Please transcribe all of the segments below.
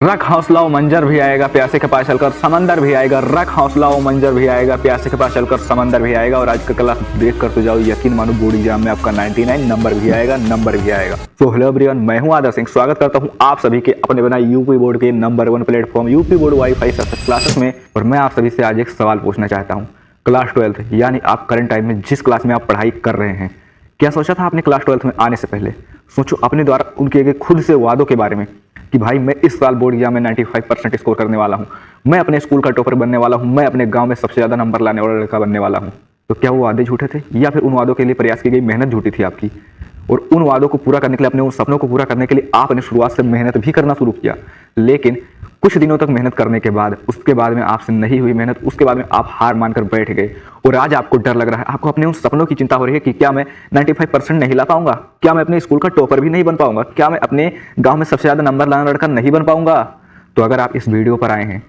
रख हौसला वो मंजर भी आएगा, प्यासे के पास चलकर समंदर भी आएगा। रख हौसला वो मंजर भी आएगा, प्यासे के पास चलकर समंदर भी आएगा। और आज का क्लास देख कर तो जाओ, यकीन मानो बोर्ड एग्जाम में आपका 99 नंबर भी आएगा, नंबर भी आएगा। तो हेलो एवरीवन, मैं हूं आदर्श सिंह, स्वागत करता हूं आप सभी के अपने बनाए यूपी बोर्ड के number 1 platform UP board wifi success classes में। और मैं आप सभी से आज एक सवाल पूछना चाहता हूँ। क्लास 12 यानी आप करंट टाइम में जिस क्लास में आप पढ़ाई कर रहे हैं, क्या सोचा था आपने क्लास 12 में आने से पहले? सोचो अपने द्वारा उनके एक खुद से वादों के बारे में कि भाई मैं इस साल बोर्ड एग्जाम में 95% स्कोर करने वाला हूँ, मैं अपने स्कूल का टॉपर बनने वाला हूँ, मैं अपने गांव में सबसे ज़्यादा नंबर लाने वाला लड़का बनने वाला हूँ। तो क्या वो वादे झूठे थे या फिर उन वादों के लिए प्रयास की गई मेहनत झूठी थी आपकी? और उन वादों को पूरा करने के लिए, अपने उन सपनों को पूरा करने के लिए आपने शुरुआत से मेहनत भी करना शुरू किया, लेकिन कुछ दिनों तक मेहनत करने के बाद, उसके बाद में आपसे नहीं हुई मेहनत, उसके बाद में आप हार मानकर बैठ गए। और आज आपको डर लग रहा है, आपको अपने उन सपनों की चिंता हो रही है कि क्या मैं 95% नहीं ला पाऊंगा, क्या मैं अपने स्कूल का टॉपर भी नहीं बन पाऊंगा, क्या मैं अपने गांव में सबसे ज़्यादा नंबर लाने लड़का नहीं बन पाऊंगा। तो अगर आप इस वीडियो पर आए हैं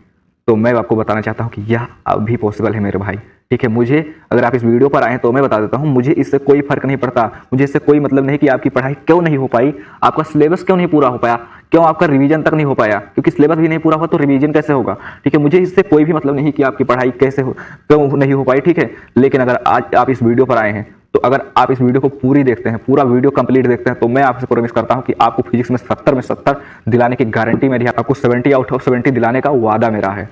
तो मैं आपको बताना चाहता हूँ कि यह अब भी पॉसिबल है मेरे भाई। ठीक है, मुझे अगर आप इस वीडियो पर आए हैं तो मैं बता देता हूँ, मुझे इससे कोई फर्क नहीं पड़ता, मुझे इससे कोई मतलब नहीं कि आपकी पढ़ाई क्यों नहीं हो पाई, आपका सिलेबस क्यों नहीं पूरा हो पाया, क्यों आपका रिवीजन तक नहीं हो पाया, क्योंकि सिलेबस भी नहीं पूरा हुआ तो रिवीजन कैसे होगा। ठीक है, मुझे इससे कोई भी मतलब नहीं कि आपकी पढ़ाई कैसे हो, क्यों नहीं हो पाई। ठीक है, लेकिन अगर आज आप इस वीडियो पर आए हैं तो अगर आप इस वीडियो को पूरी देखते हैं, पूरा वीडियो कंप्लीट देखते हैं, तो मैं आपसे प्रॉमिस करता हूं कि आपको फिजिक्स में 70 दिलाने की गारंटी मेरी है, आपको 70 आउट ऑफ 70 दिलाने का वादा मेरा है।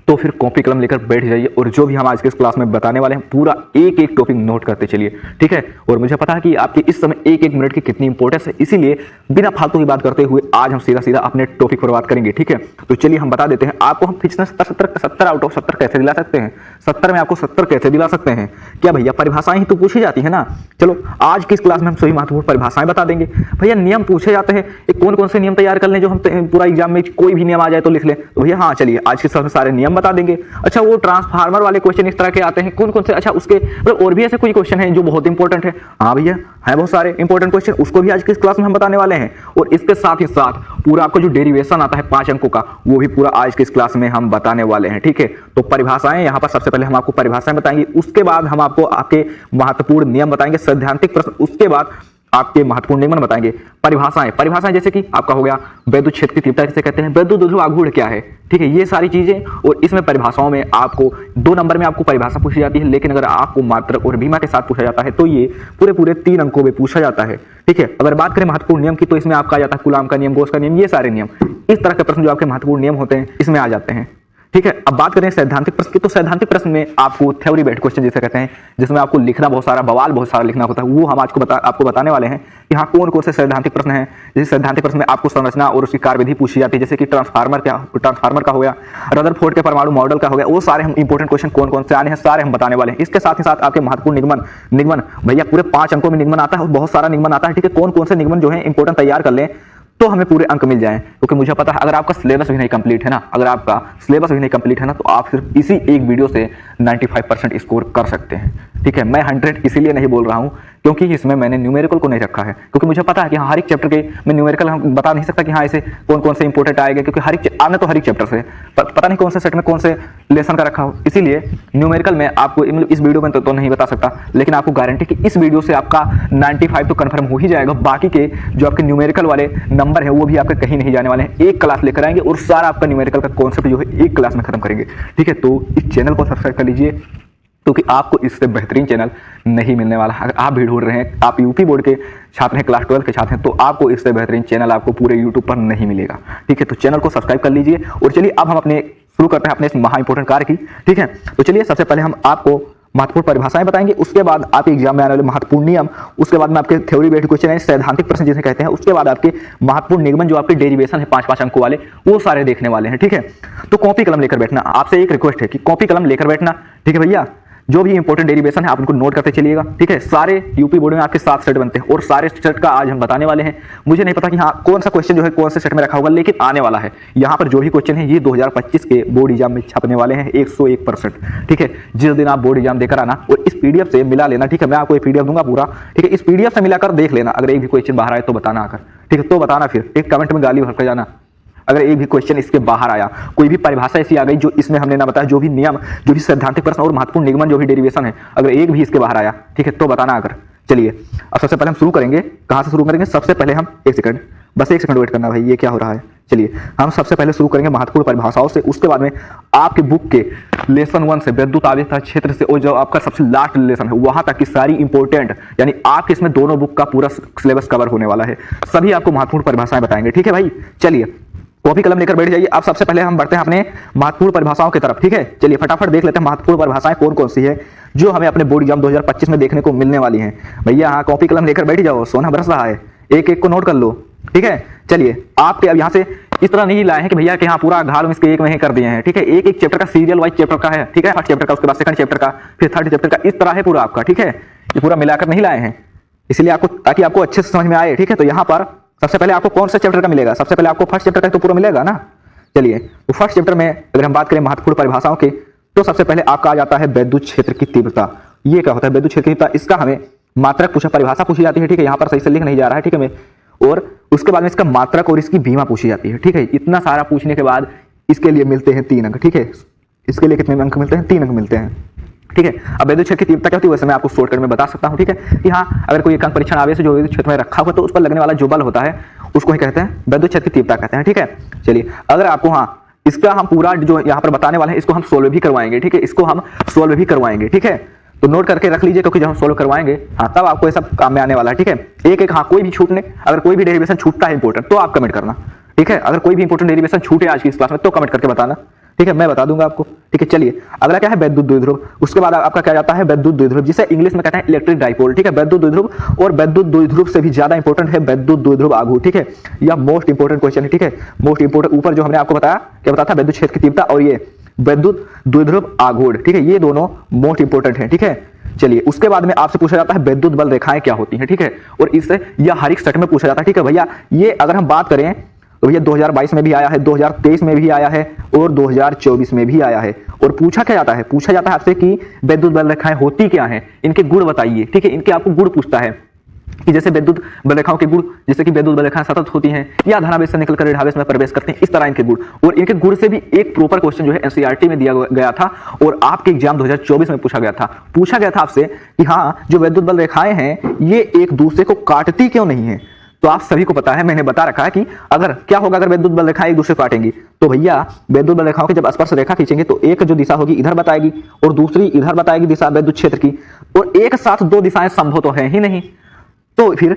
तो फिर कॉपी कलम लेकर बैठ जाइए और जो भी हम आज के इस क्लास में बताने वाले हैं, पूरा एक एक टॉपिक नोट करते चलिए। ठीक है, और मुझे पता है कि आपकी इस समय एक एक मिनट की कितनी इंपॉर्टेंस है, इसीलिए बिना फालतू की बात करते हुए आज हम सीधा सीधा अपने टॉपिक पर बात करेंगे। ठीक है, तो चलिए हम बता देते हैं आपको, हम फिजिक्स में 70 आउट ऑफ 70 कैसे दिला सकते हैं, 70 में आपको 70 कैसे दिला सकते हैं। क्या भैया, परिभाषाएं ही तो पूछी जाती है ना। चलो आज की इस क्लास में हम सभी महत्वपूर्ण परिभाषाएं बता देंगे। भैया नियम पूछे जाते हैं, कौन कौन से नियम तैयार कर लें जो हम पूरा एग्जाम में कोई भी नियम आ जाए तो लिख लें। तो भैया हाँ, चलिए आज के क्लास में सारे नियम बता देंगे। अच्छा, वो ट्रांसफार्मर वाले क्वेश्चन इस तरह के आते हैं, कौन कौन से, अच्छा उसके मतलब और भी ऐसे कोई क्वेश्चन हैं जो बहुत इंपॉर्टेंट है। हाँ भैया हैं बहुत सारे इंपॉर्टेंट क्वेश्चन, उसको भी आज की इस क्लास में हम बताने वाले हैं। और इसके साथ ही साथ पूरा आपको जो डेरिवेशन आता है 5 अंकों का, वो भी पूरा आज की इस क्लास में हम बताने वाले हैं। ठीक है, तो परिभाषाएं यहाँ पर सबसे पहले हम आपको परिभाषाएं बताएंगे, उसके बाद हम आपको आपके महत्वपूर्ण नियम बताएंगे, सैद्धांतिक प्रश्न, उसके बाद आपके महत्वपूर्ण नियमन बताएंगे। परिभाषाएं जैसे कि आपका हो गया वैद्युत क्षेत्र की तीव्रता किसे कहते हैं, वैद्युत ध्रुव आघूर्ण क्या है। ठीक है, ये सारी चीजें। और इसमें परिभाषाओं में आपको 2 नंबर में आपको परिभाषा पूछी जाती है, लेकिन अगर आपको मात्रक और बीमा के साथ पूछा जाता है तो ये पूरे 3 अंकों में पूछा जाता है। ठीक है, अगर बात करें महत्वपूर्ण नियम की तो इसमें आपका आ जाता है कूलाम का नियम, गोस का नियम, ये सारे नियम, इस तरह के प्रश्न जो आपके महत्वपूर्ण नियम होते हैं इसमें आ जाते हैं। ठीक है, अब बात करें सैद्धांतिक प्रश्न की, तो सैद्धांतिक प्रश्न में आपको थ्योरी बेस्ड क्वेश्चन जिसे कहते हैं, जिसमें आपको लिखना बहुत सारा, बवाल बहुत सारा लिखना होता है, वो हम आज को आपको बताने वाले हैं कि हाँ कौन कौन से सैद्धांतिक प्रश्न हैं। जैसे सैद्धांतिक प्रश्न में आपको संरचना और उसकी कार्यविधि पूछी जाती है, जैसे कि ट्रांसफार्मर का हो गया, रदरफोर्ड के परमाणु मॉडल का हो गया, वो सारे हम इंपॉर्टेंट क्वेश्चन कौन कौन से आने हैं सारे हम बताने वाले हैं। इसके साथ ही साथ आपके महत्वपूर्ण निगमन भैया पूरे 5 अंकों में निगमन आता है और बहुत सारा निगमन आता है। ठीक है, कौन कौन से निगमन जो है इंपॉर्टेंट तैयार कर लें तो हमें पूरे अंक मिल जाएं, क्योंकि मुझे पता है अगर आपका सिलेबस भी नहीं कंप्लीट है ना, तो आप सिर्फ इसी एक वीडियो से 95% स्कोर कर सकते हैं। ठीक है, मैं 100 इसीलिए नहीं बोल रहा हूं क्योंकि इसमें मैंने न्यूमेरिकल को नहीं रखा है, क्योंकि मुझे पता है कि हाँ हर एक चैप्टर के मैं न्यूमेरिकल हम बता नहीं सकता कि हाँ इसे कौन कौन से इंपॉर्टेंट आएगा, क्योंकि आपने तो हर एक चैप्टर से पता नहीं कौन से सेट में कौन से लेसन का रखा हो, इसीलिए न्यूमेरिकल में आपको इस वीडियो में तो नहीं बता सकता, लेकिन आपको गारंटी कि इस वीडियो से आपका 95 तो कन्फर्म हो ही जाएगा। बाकी के जो आपके न्यूमेरिकल वाले नंबर है वो भी आपके कहीं नहीं जाने वाले हैं, एक क्लास लेकर आएंगे और सारा आपका न्यूमेरिकल का कॉन्सेप्ट जो है एक क्लास में खत्म करेंगे। ठीक है, तो इस चैनल को सब्सक्राइब कर लीजिए, क्योंकि आपको इससे बेहतरीन चैनल नहीं मिलने वाला। अगर आप भी ढूंढ रहे हैं, आप यूपी बोर्ड के छात्र हैं, क्लास 12 के छात्र हैं, तो आपको इससे बेहतरीन चैनल आपको पूरे यूट्यूब पर नहीं मिलेगा। ठीक है, तो चैनल को सब्सक्राइब कर लीजिए। और चलिए अब हम अपने शुरू करते हैं अपने इस महा इंपॉर्टेंट कार्य की। ठीक है, तो चलिए सबसे पहले हम आपको महत्वपूर्ण परिभाषाएं बताएंगे, उसके बाद आपके एग्जाम में आने वाले महत्वपूर्ण नियम, उसके बाद में आपके थ्योरी बेस्ड क्वेश्चन है, सैद्धांतिक प्रश्न जिसे कहते हैं, उसके बाद आपके महत्वपूर्ण निगमन जो आपके डेरिवेशन है 5 अंकों वाले, वो सारे देखने वाले हैं। ठीक है, तो कॉपी कलम लेकर बैठना, आपसे एक रिक्वेस्ट है कि कॉपी कलम लेकर बैठना। ठीक है भैया, जो भी इंपॉर्टेंट डेरिवेशन है आप उनको नोट करते चलिएगा। ठीक है, सारे यूपी बोर्ड में आपके 7 सेट बनते हैं और सारे सेट का आज हम बताने वाले हैं। मुझे नहीं पता कि हाँ कौन सा क्वेश्चन जो है कौन से सेट में रखा होगा, लेकिन आने वाला है। यहाँ पर जो भी क्वेश्चन है ये 2025 के बोर्ड एग्जाम में छपने वाले हैं 101%। ठीक है, जिस दिन आप बोर्ड एग्जाम देकर आना और इस पीडीएफ से मिला लेना। ठीक है, मैं आपको ये पीडीएफ दूंगा पूरा। ठीक है, इस पीडीएफ से मिलाकर देख लेना, अगर एक भी क्वेश्चन बाहर आए तो बताना आकर। ठीक है, तो बताना, फिर एक कमेंट में गाली भर कर जाना अगर एक भी क्वेश्चन इसके बाहर आया, कोई भी परिभाषा ऐसी आ गई जो इसमें हमने ना बताया, जो भी नियम, जो भी सैद्धांतिक प्रश्न और महत्वपूर्ण निगमन जो भी डेरिवेशन है, अगर एक भी इसके बाहर आया, ठीक है, तो बताना अगर। चलिए अब सबसे पहले हम शुरू करेंगे, कहाँ से शुरू करेंगे? सबसे पहले हम एक सेकंड, बस एक सेकंड वेट करना भाई, ये क्या हो रहा है। चलिए हम सबसे पहले शुरू करेंगे महत्वपूर्ण परिभाषाओं से, उसके बाद में आपके बुक के लेसन 1 से विद्युत आवेश क्षेत्र से और जो आपका सबसे लास्ट लेसन है वहां तक की सारी इंपॉर्टेंट, यानी आपके इसमें दोनों बुक का पूरा सिलेबस कवर होने वाला है, सभी आपको महत्वपूर्ण परिभाषाएं बताएंगे। ठीक है भाई, चलिए कॉपी कलम लेकर बैठ जाइए। अब सबसे पहले हम बढ़ते हैं अपने महत्वपूर्ण परिभाषाओं की तरफ। ठीक है, चलिए फटाफट देख लेते हैं महत्वपूर्ण परिभाषाएं कौन कौन सी है जो हमें अपने बोर्ड एग्जाम 2025 में देखने को मिलने वाली हैं। भैया हाँ, कॉपी कलम लेकर बैठ जाओ, सोना बरस रहा है, एक एक को नोट कर लो। ठीक है, चलिए आपके अब यहाँ से इस तरह नहीं लाए हैं कि भैया कि हाँ पूरा घाल इसके एक में ही कर दिए हैं। ठीक है, एक एक चैप्टर का सीरियल वाइज चैप्टर का है। ठीक है, फर्स्ट चैप्टर का, उसके बाद सेकंड चैप्टर का, फिर थर्ड चैप्टर का, इस तरह है पूरा आपका। ठीक है, ये पूरा मिलाकर नहीं लाए हैं, इसलिए आपको, ताकि आपको अच्छे से समझ में आए। ठीक है, तो यहाँ पर सबसे पहले आपको कौन सा चैप्टर का मिलेगा? सबसे पहले आपको फर्स्ट चैप्टर का तो पूरा मिलेगा ना। चलिए तो फर्स्ट चैप्टर में अगर हम बात करें महत्वपूर्ण परिभाषाओं की, तो सबसे पहले आपका आ जाता है विद्युत क्षेत्र की तीव्रता। ये क्या होता है विद्युत क्षेत्र की तीव्रता? इसका हमें मात्रक पूछा, परिभाषा पूछी जाती है। ठीक है, यहाँ पर सही से लिख नहीं जा रहा है। ठीक है, और उसके बाद में इसका मात्रक और इसकी बीमा पूछी जाती है। ठीक है, इतना सारा पूछने के बाद इसके लिए मिलते हैं 3 अंक। ठीक है, इसके लिए कितने अंक मिलते हैं? 3 अंक मिलते हैं। ठीक है, अब विद्युत क्षेत्र की तीव्रता क्या होती है वैसे मैं आपको शॉर्टकट में बता सकता हूँ। ठीक है, कि हाँ अगर कोई एक अंक परीक्षण आवेश जो विद्युत क्षेत्र में रखा हुआ तो उस पर लगने वाला जो बल होता है उसको ही कहते हैं विद्युत क्षेत्र की तीव्रता कहते हैं। ठीक है, चलिए अगर आपको, हाँ इसका हम पूरा जो यहाँ पर बताने वाले हैं इसको हम सोल्व भी करवाएंगे। ठीक है, इसको हम सोल्व भी करवाएंगे। ठीक है, तो नोट करके रख लीजिए, क्योंकि जब हम सोल्व करवाएंगे हाँ तब आपको ये सब काम में आने वाला है। ठीक है, एक एक, हाँ कोई भी छूटने, अगर कोई भी डेरिवेशन छूटता है इंपोर्टेंट तो आप कमेंट करना। ठीक है, अगर कोई भी इंपोर्टेंट डेरिवेशन छूटे आज की इस क्लास में तो कमेंट करके बताना। ठीक है, मैं बता दूंगा आपको। ठीक है, चलिए अगला क्या है? विद्युत द्विध्रुव। उसके बाद आपका क्या जाता है? विद्युत द्विध्रुव, जिसे इंग्लिश में कहते हैं इलेक्ट्रिक डाइपोल। ठीक है, विद्युत द्विध्रुव, और विद्युत द्विध्रुव से भी ज्यादा इंपॉर्टेंट है विद्युत द्विध्रुव आघूर्ण। ठीक है, यह मोस्ट इंपोर्टेंट क्वेश्चन है। ठीक है, मोस्ट इंपोर्टेंट, ऊपर जो हमने आपको बताया, क्या बताया था? विद्युत क्षेत्र की तीव्रता और ये विद्युत द्विध्रुव आघूर्ण। ठीक है, ये दोनों मोस्ट इंपोर्टेंट है। ठीक है, चलिए उसके बाद में आपसे पूछा जाता है विद्युत बल रेखाएं क्या होती हैं। ठीक है, और इससे यह हर एक सेट में पूछा जाता है। ठीक है भैया, ये अगर हम बात करें तो भैया 2022 में भी आया है, 2023 में भी आया है और 2024 में भी आया है। और पूछा क्या जाता है? पूछा जाता है आपसे कि विद्युत बल रेखाएं होती क्या हैं, इनके गुण बताइए। ठीक है, इनके आपको गुण पूछता है कि जैसे विद्युत बल रेखाओं के गुण, जैसे कि विद्युत बल रेखाएं सतत होती हैं या धनावेश से निकलकर ऋणावेश में प्रवेश करते हैं, इस तरह इनके गुण। और इनके गुण से भी एक प्रॉपर क्वेश्चन जो है एनसीईआरटी में दिया गया था और आपके एग्जाम 2024 में पूछा गया था। पूछा गया था आपसे कि हाँ जो विद्युत बल रेखाएं हैं ये एक दूसरे को काटती क्यों नहीं है? तो आप सभी को पता है, मैंने बता रखा है कि अगर क्या होगा अगर विद्युत बल रेखाएं एक दूसरे को काटेंगी, तो भैया विद्युत बल रेखाओं की जब स्पर्श रेखा खींचेंगे तो एक जो दिशा होगी इधर बताएगी और दूसरी इधर बताएगी दिशा विद्युत क्षेत्र की, और एक साथ दो दिशाएं संभव तो है ही नहीं, तो फिर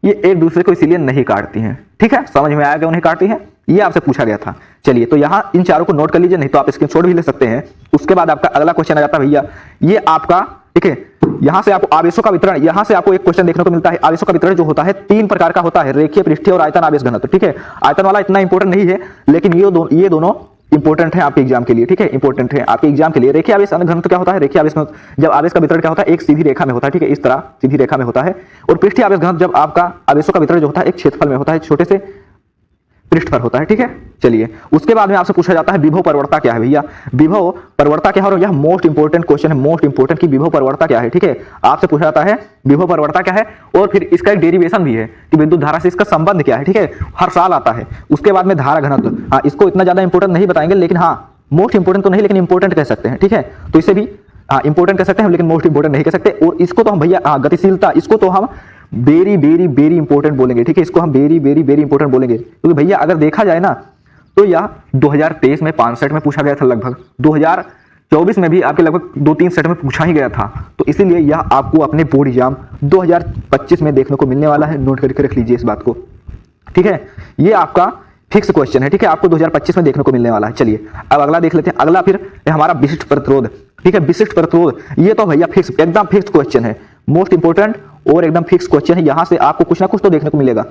ये एक दूसरे को इसीलिए नहीं काटती हैं। ठीक है, समझ में आया क्यों नहीं काटती हैं? ये आपसे पूछा गया था। चलिए तो यहाँ इन चारों को नोट कर लीजिए, नहीं तो आप स्क्रीनशॉट भी ले सकते हैं। उसके बाद आपका अगला क्वेश्चन आ जाता है भैया, ये आपका, ठीक है, यहां से आपको आवेशों का वितरण, यहां से आपको एक क्वेश्चन देखने को मिलता है। आवेशों का वितरण जो होता है 3 प्रकार का होता है, रेखीय, पृष्ठीय और आयतन आवेश घनत्व। ठीक है, आयतन वाला इतना इंपॉर्टेंट नहीं है, लेकिन ये दोनों इंपॉर्टेंट है आपके एग्जाम के लिए। ठीक है, इंपॉर्टेंट है आपके एग्जाम के लिए। रेखीय आवेश घनत्व क्या होता है? रेखीय आवेश घनत्व जब आवेश का वितरण क्या होता है? एक सीधी रेखा में होता है। ठीक है, इस तरह सीधी रेखा में होता है। और पृष्ठीय आवेश घनत्व जब आपका आवेशों का वितरण जो होता है एक क्षेत्रफल में होता है, छोटे से पृष्ठ पर होता है। ठीक है, चलिए उसके बाद में आपसे पूछा जाता है विभव प्रवणता क्या है भैया? विभव प्रवणता क्या है? और यह मोस्ट इंपोर्टेंट क्वेश्चन है, मोस्ट इंपोर्टेंट की विभव प्रवणता क्या है? ठीक है, आपसे पूछा जाता है विभव प्रवणता क्या है, और फिर इसका एक डेरिवेशन भी है कि विद्युत धारा से इसका संबंध क्या है। ठीक है, हर साल आता है। उसके बाद में धारा घनत्व, हाँ इसको इतना ज्यादा इंपॉर्टेंट नहीं बताएंगे, लेकिन हाँ मोस्ट इंपोर्टेंट तो नहीं, लेकिन इंपॉर्टेंट कह सकते हैं। ठीक है, तो इसे भी हाँ इंपॉर्टेंट कह सकते हैं, लेकिन मोस्ट इंपॉर्टेंट नहीं कह सकते। और इसको तो हम भैया गतिशीलता, इसको तो हम वेरी वेरी वेरी इंपॉर्टेंट बोलेंगे। ठीक है, इसको हम वेरी वेरी वेरी इंपॉर्टेंट बोलेंगे, क्योंकि भैया अगर देखा जाए ना तो यह 2023 में 5 सेट में पूछा गया था, लगभग 2024 में भी आपके लगभग 2-3 सेट में पूछा ही गया था। तो इसीलिए यह आपको अपने बोर्ड एग्जाम 2025 में देखने को मिलने वाला है। नोट करके रख लीजिए इस बात को। ठीक है, ये आपका फिक्स क्वेश्चन है। ठीक है, आपको 2025 में देखने को मिलने वाला है। चलिए अब अगला देख लेते हैं। अगला फिर हमारा विशिष्ट प्रतिरोध। ठीक है, विशिष्ट प्रतिरोध ये तो भैया फिक्स, एकदम फिक्स क्वेश्चन है, मोस्ट इंपोर्टेंट और एकदम फिक्स क्वेश्चन है। यहां से आपको कुछ ना कुछ तो देखने को मिलेगा।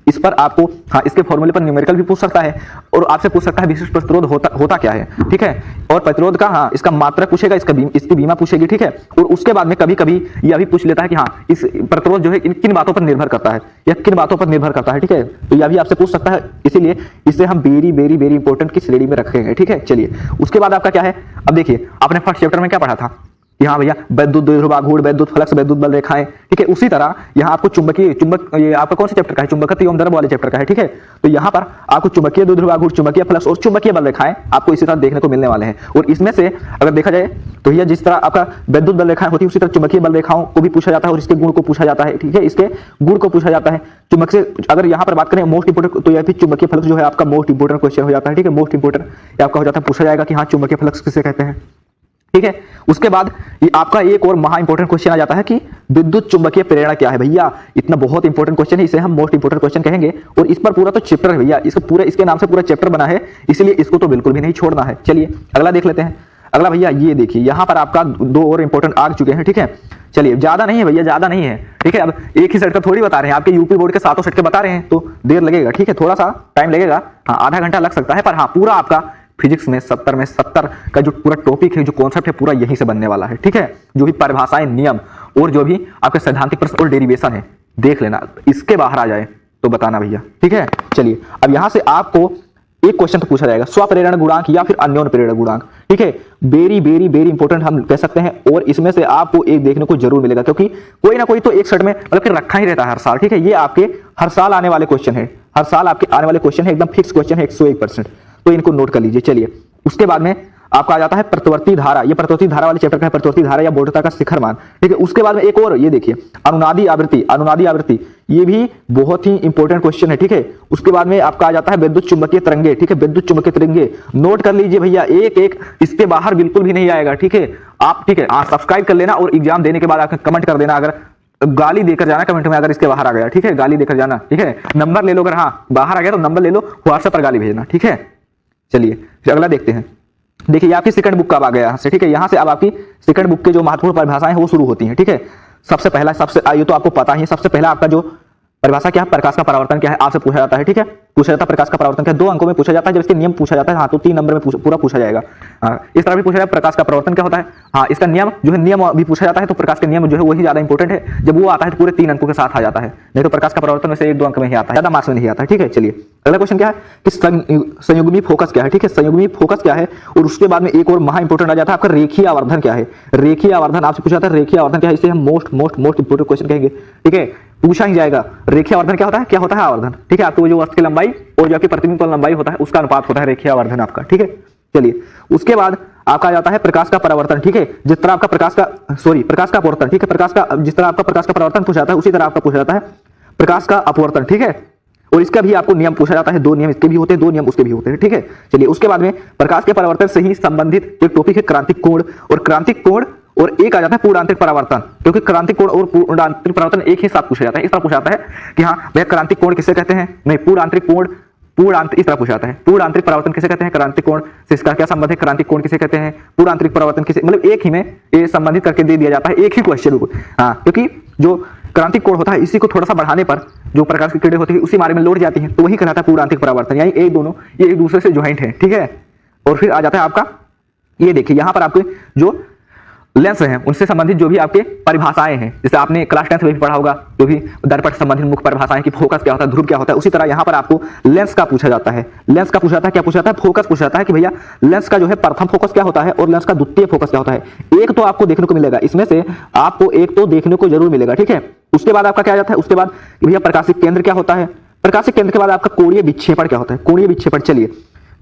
इस पर आपको हाँ इसके फॉर्मूले पर न्यूमेरिकल भी पूछ सकता है और आपसे पूछ सकता है विशिष्ट प्रतिरोध होता क्या है। ठीक है, और प्रतिरोध का हाँ इसका मात्रक पूछेगा, इसकी बीमा पूछेगी। ठीक है, और उसके बाद में कभी कभी यह भी पूछ लेता है कि हाँ इस प्रतिरोध जो है किन बातों पर निर्भर करता है, या किन बातों पर निर्भर करता है। ठीक है, तो यह भी आपसे पूछ सकता है, इसीलिए इसे हम वेरी वेरी वेरी इंपॉर्टेंट की श्रेणी में रखेंगे। ठीक है, चलिए उसके बाद आपका क्या है? अब देखिए आपने फर्स्ट चैप्टर में क्या पढ़ा था? यहाँ भैया वैद्युत द्विध्रुवाघूर्ण, वैद्युत फ्लक्स, वैद्युत बल रेखाएं, ठीक है। उसी तरह यहाँ आपको चुंबक, ये आपका कौन सा चैप्टर का है, चुंबकत्व एवं द्रव वाले चैप्टर का है, ठीक है। तो यहाँ पर आपको चुंबकीय द्विध्रुवाघूर्ण, चुंबकीय फ्लक्स और चुंबकीय बल रेखाएं आपको इसी तरह देखने को मिलने वाले हैं। और इसमें से अगर देखा जाए तो भैया जिस तरह आपका वैद्युत बल रेखाएं होती है उसी तरह चुंबकीय बल रेखाओं को भी पूछा जाता है और इसके गुण को पूछा जाता है, ठीक है। इसके गुण को पूछा जाता है। चुंबक से अगर यहाँ पर बात करें मोस्ट इंपोर्टेंट, तो यह भी चुंबकीय फ्लक्स जो है आपका मोस्ट इंपोर्टेंट क्वेश्चन हो जाता है, ठीक है। मोस्ट इंपोर्टेंट ये आपका हो जाता है, पूछा जाएगा कि हाँ चुंबकीय फ्लक्स किसे कहते हैं, ठीक है। उसके बाद ये आपका एक और महा इंपोर्टेंट क्वेश्चन आ जाता है कि विद्युत चुंबकीय प्रेरणा क्या है। भैया इतना बहुत इंपोर्टेंट क्वेश्चन है, इसे हम मोस्ट इंपोर्टेंट क्वेश्चन कहेंगे और इस पर पूरा तो चैप्टर है भैया, इसको पूरे इसके नाम से पूरा चैप्टर बना है, इसलिए इसको तो बिल्कुल भी नहीं छोड़ना है। चलिए अगला देख लेते हैं। अगला भैया ये देखिए, यहाँ पर आपका दो और इंपोर्टेंट आ चुके हैं, ठीक है। चलिए ज्यादा नहीं है भैया, ज्यादा नहीं है, ठीक है। अब एक ही सेट का थोड़ी बता रहे हैं, आपके यूपी बोर्ड के 7 सेट के बता रहे हैं तो देर लगेगा, ठीक है, थोड़ा सा टाइम लगेगा, हाँ आधा घंटा लग सकता है। पर हाँ पूरा आपका फिजिक्स में 70 में 70 का जो पूरा टॉपिक है, जो कॉन्सेप्ट है, पूरा यहीं से बनने वाला है, ठीक है। जो भी परिभाषाएं, नियम और जो भी आपके सैद्धांतिक प्रश्न और डेरिवेशन है देख लेना, इसके बाहर आ जाए तो बताना भैया, ठीक है। चलिए अब यहां से आपको एक क्वेश्चन तो पूछा जाएगा, स्वप्रेरण गुणांक या फिर अन्योन्य प्रेरण गुणांक, ठीक है। वेरी वेरी वेरी इंपॉर्टेंट हम कह सकते हैं और इसमें से आपको एक देखने को जरूर मिलेगा, क्योंकि कोई ना कोई तो एक सेट में मतलब कि रखा ही रहता है हर साल, ठीक है। ये आपके हर साल आने वाले क्वेश्चन है, हर साल आपके आने वाले क्वेश्चन है, एकदम फिक्स क्वेश्चन है 101%, तो इनको नोट कर लीजिए। चलिए उसके बाद में आपका आ जाता है प्रतिवर्ती धारा, ये प्रतिवर्ती धारा वाले चैप्टर का है, प्रतिवर्ती धारा या बोधता का शिखर मान, ठीक है। उसके बाद में एक और ये देखिए अनुनादी आवृत्ति, अनुनादी आवृत्ति ये भी बहुत ही इंपॉर्टेंट क्वेश्चन है, ठीक है। उसके बाद में आपका आ जाता है विद्युत चुंबकीय तरंगे, ठीक है, विद्युत चुंबकीय तरंगे नोट कर लीजिए भैया, एक एक इसके बाहर बिल्कुल भी नहीं आएगा, ठीक है। आप ठीक है सब्सक्राइब कर लेना और एग्जाम देने के बाद आकर कमेंट कर देना, अगर गाली देकर जाना कमेंट में अगर इसके बाहर आ गया, ठीक है, गाली देकर जाना, ठीक है। नंबर ले लो, अगर हाँ बाहर आ गया तो नंबर ले लो, व्हाट्सएप पर गाली भेजना, ठीक है। चलिए फिर अगला देखते हैं। देखिए आपकी सेकंड बुक कब आ गया यहाँ से, ठीक है। यहाँ से अब आपकी सेकंड बुक के जो महत्वपूर्ण परिभाषाएं हैं वो शुरू होती हैं, ठीक है। सबसे पहला ये तो आपको पता ही है, सबसे पहला आपका जो परिभाषा क्या है, प्रकाश का परावर्तन क्या है, आपसे पूछा जाता है, ठीक है। पूछा जाता है प्रकाश का परावर्तन क्या है, 2 अंकों में पूछा जाता है। जब इसके नियम पूछा जाता है हाँ तो 3 नंबर में पूरा पूछा जाएगा। इस तरह भी पूछा जाएगा प्रकाश का परावर्तन क्या होता है, हाँ इसका नियम जो है, नियम भी पूछा जाता है। तो प्रकाश के नियम जो है वही ज्यादा इंपॉर्टेंट है, जब वो आता है तो पूरे 3 अंकों के साथ आ जाता है, नहीं तो प्रकाश का परावर्तन वैसे 1-2 अंक में ही आता है, ज्यादा मार्क्स में नहीं आता है, ठीक है। चलिए अगला क्वेश्चन क्या है कि संयुग्मी फोकस क्या है, ठीक है। संयुग्मी फोकस क्या है और उसके बाद में एक और महा इंपॉर्टेंट आ जाता है आपका रेखीय आवर्धन क्या है। रेखीय आवर्धन आपसे पूछा जाता है, रेखीय आवर्धन क्या है, इसे हम मोस्ट इंपॉर्टेंट क्वेश्चन कहेंगे, ठीक है। पूछा ही जाएगा रेखीय आवर्धन क्या होता है, क्या होता है आवर्धन, ठीक है। आपको जो वस्तु की लंबाई और जो आपकी प्रतिबिंब की लंबाई होता है उसका अनुपात होता है रेखीय आवर्धन आपका, ठीक है। चलिए उसके बाद आपका आ जाता है प्रकाश का परावर्तन, ठीक है। जिस तरह आपका प्रकाश का अपवर्तन, ठीक है, प्रकाश का जिस तरह आपका प्रकाश का परावर्तन पूछा जाता है उसी तरह आपका पूछा जाता है प्रकाश का अपवर्तन, ठीक है। और इसका भी आपको नियम पूछा जाता है, 2 नियम इसके भी होते हैं, 2 नियम उसके भी होते हैं, ठीक है। चलिए उसके बाद में प्रकाश के परावर्तन से ही संबंधित एक टॉपिक है क्रांतिक कोण, और क्रांतिक कोण और एक आ जाता है पूर्णांतरिक परावर्तन, क्योंकि क्रांतिक कोण और पूर्णांतरिक परावर्तन एक ही साथ पूछा जाता है। इस तरह पूछा जाता है कि हाँ भैया क्रांतिक कोण किसे कहते हैं, नहीं पूर्णांतरिक कोण, इस तरह पूछा जाता है पूर्णांतरिक परावर्तन किसे कहते हैं, क्रांतिक कोण से इसका क्या संबंध है, क्रांतिक कोण किसे कहते हैं, पूर्णांतरिक परावर्तन किसे, मतलब एक ही में ये संबंधित करके दे दिया जाता है एक ही क्वेश्चन को, हाँ। क्योंकि जो क्रांतिक कोण होता है इसी को थोड़ा सा बढ़ाने पर जो प्रकाश की किरणें होती है उसी मार्ग में लौट जाती है, तो वही कहलाता है पूर्णांतरिक परावर्तन, यानी ये दोनों ये एक दूसरे से ज्वाइंट है, ठीक है। और फिर आ जाता है आपका ये देखिए यहाँ पर आपके जो लेंस हैं उनसे संबंधित जो भी आपके परिभाषाएं हैं, जैसे आपने क्लास 10 में भी पढ़ा होगा जो भी दर्पण से संबंधित मुख्य परिभाषाएं कि फोकस क्या होता है, ध्रुव क्या होता है, उसी तरह यहाँ पर आपको लेंस का पूछा जाता है। लेंस का पूछा जाता है, क्या पूछा जाता है, फोकस पूछा जाता है कि भैया लेंस का जो है प्रथम फोकस क्या होता है और लेंस का द्वितीय फोकस क्या होता है। एक तो आपको देखने को मिलेगा, इसमें से आपको एक तो देखने को जरूर मिलेगा, ठीक है। उसके बाद आपका क्या जाता है, उसके बाद भैया प्रकाशिक केंद्र क्या होता है, प्रकाशिक केंद्र के बाद आपका कोणीय विक्षेपण क्या होता है, कोणीय विक्षेपण। चलिए